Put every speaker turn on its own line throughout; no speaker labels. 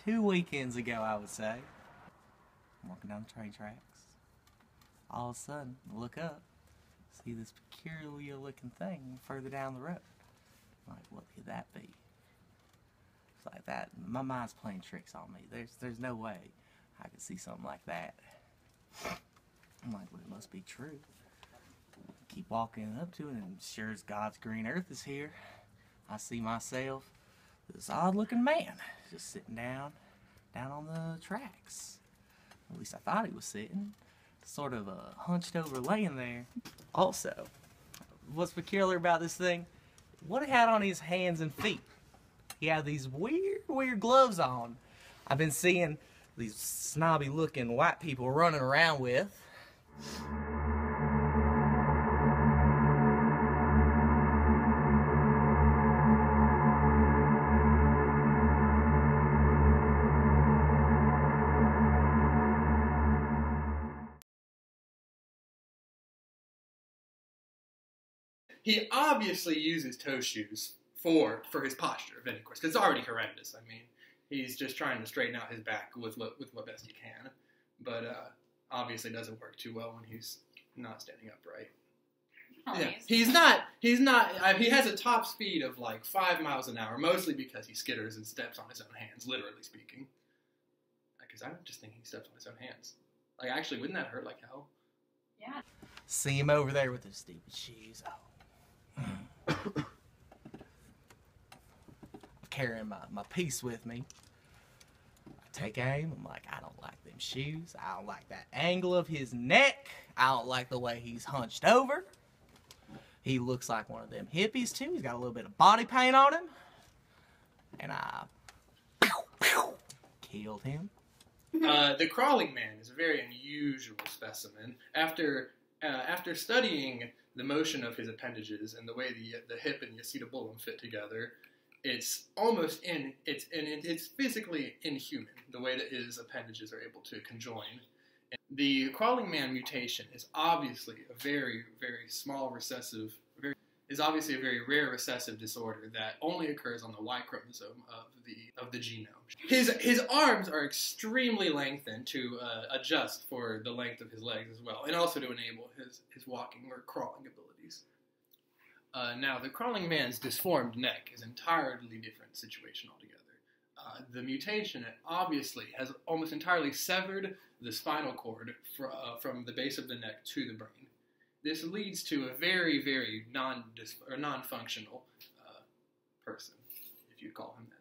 2 weekends ago, I would say. I'm walking down the train tracks. All of a sudden, I look up, see this peculiar looking thing further down the road. I'm like, what could that be? It's like that. My mind's playing tricks on me. There's no way I could see something like that. I'm like, well, it must be true. Keep walking up to it, and sure as God's green earth is here, I see myself, this odd-looking man, just sitting down on the tracks. At least I thought he was sitting, sort of hunched over, laying there. Also, what's peculiar about this thing? What it had on his hands and feet? He had these weird gloves on. I've been seeing these snobby-looking white people running around with.
He obviously uses toe shoes for his posture of any course, because it's already horrendous. I mean, he's just trying to straighten out his back with what best he can, but obviously doesn't work too well when he's not standing upright.
Oh,
yeah, he's not. He has a top speed of like 5 miles an hour, mostly because he skitters and steps on his own hands, literally speaking. Because I'm just thinking he steps on his own hands. Like, actually, wouldn't that hurt like hell?
Yeah.
See him over there with his stupid shoes. Oh. Carrying my piece with me. I take aim. I'm like, I don't like them shoes. I don't like that angle of his neck. I don't like the way he's hunched over. He looks like one of them hippies too. He's got a little bit of body paint on him. And I killed him.
The crawling man is a very unusual specimen. After studying the motion of his appendages and the way the hip and the acetabulum fit together, it's physically inhuman, the way that his appendages are able to conjoin. The crawling man mutation is obviously a very, very small recessive, a very rare recessive disorder that only occurs on the Y chromosome of the genome. His arms are extremely lengthened to adjust for the length of his legs as well, and also to enable his walking or crawling abilities. Now, the crawling man's disformed neck is an entirely different situation altogether. The mutation obviously has almost entirely severed the spinal cord from the base of the neck to the brain. This leads to a very, very non-functional person, if you'd call him that.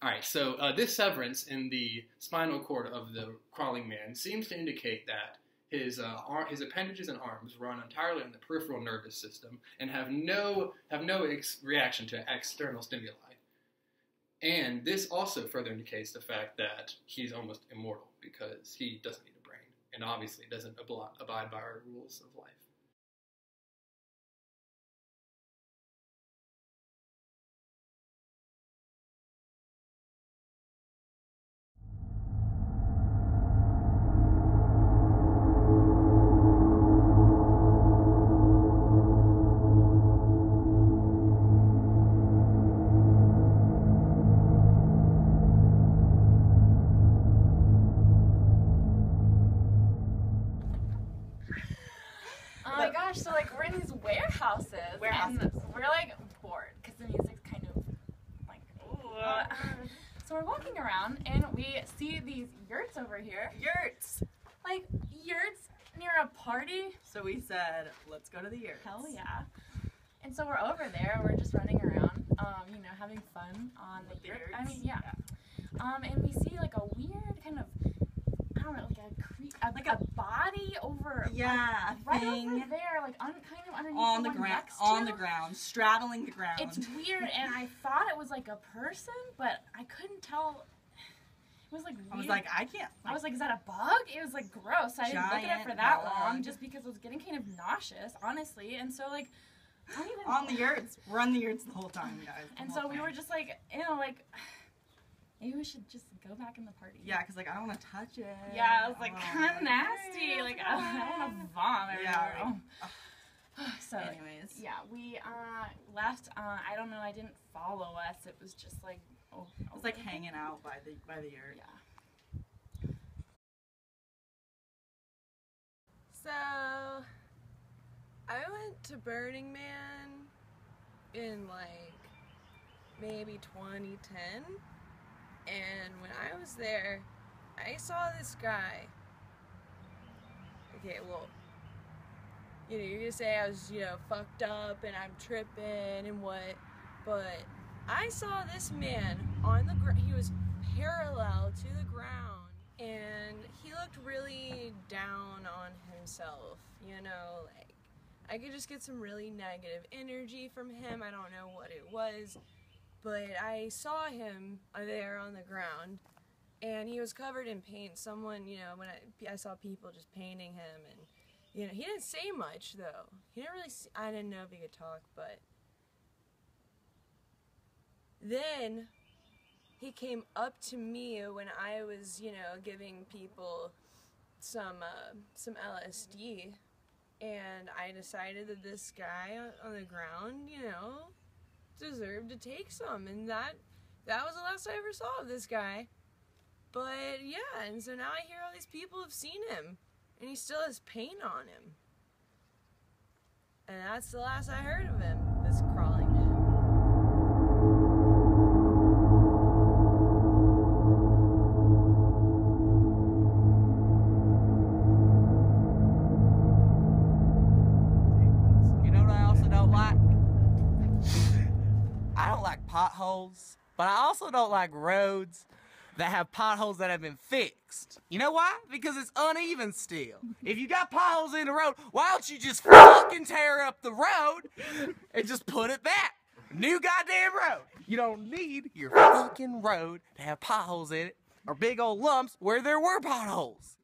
All right, so this severance in the spinal cord of the crawling man seems to indicate that his appendages and arms run entirely on the peripheral nervous system and have no reaction to external stimuli. And this also further indicates the fact that he's almost immortal because he doesn't need a brain and obviously doesn't abide by our rules of life.
Oh my gosh, so like we're in these warehouses. And we're like bored because the music's kind of like, ooh. So we're walking around and we see these yurts over here.
Yurts!
Like yurts near a party.
So we said, let's go to the yurts.
Hell yeah. And so we're over there, we're just running around, you know, having fun on the yurt.
yurts.
I mean, yeah. And we see like a weird kind of, I don't know, like a body over,
yeah,
like, right
thing
over there, like kind of underneath
on
the
ground, straddling the ground.
It's weird, and I thought it was like a person, but I couldn't tell. It was like weird.
I was like, I can't.
I was like, is that a bug? It was like gross. I didn't look at it for that long, just because I was getting kind of nauseous, honestly. And so like, I don't even
on the yurts. We're on the yurts the whole time, guys.
And so we were just like, you know, like. Maybe we should just go back in the party.
Yeah, because, like, I don't want to touch it.
Yeah, it was, like, kind of nasty. Like, I don't want to vomit everywhere.
Yeah.
So,
anyways.
Yeah, we left. I don't know. I didn't follow us. It was just, like,
It's like hanging out by the yurt.
Yeah.
So, I went to Burning Man in like maybe 2010, and when I was there, I saw this guy. Okay, well, you know, you're gonna say I was, you know, fucked up and I'm tripping and what, but I saw this man on the ground. He was parallel to the ground, and he looked really down on himself, you know, like, I could just get some really negative energy from him. I don't know what it was, but I saw him there on the ground, and he was covered in paint. Someone, you know, when I saw people just painting him, and, you know, he didn't say much, though. He didn't really, I didn't know if he could talk, but then he came up to me when I was, you know, giving people some LSD, and I decided that this guy on the ground, you know, deserved to take some, and that was the last I ever saw of this guy. But yeah, and so now I hear all these people have seen him, and he still has paint on him. And that's the last I heard of him, this crawling man.
You know what I also don't like? I don't like potholes, but I also don't like roads that have potholes that have been fixed. You know why? Because it's uneven still. If you got potholes in the road, why don't you just fucking tear up the road and just put it back? New goddamn road. You don't need your fucking road to have potholes in it or big old lumps where there were potholes.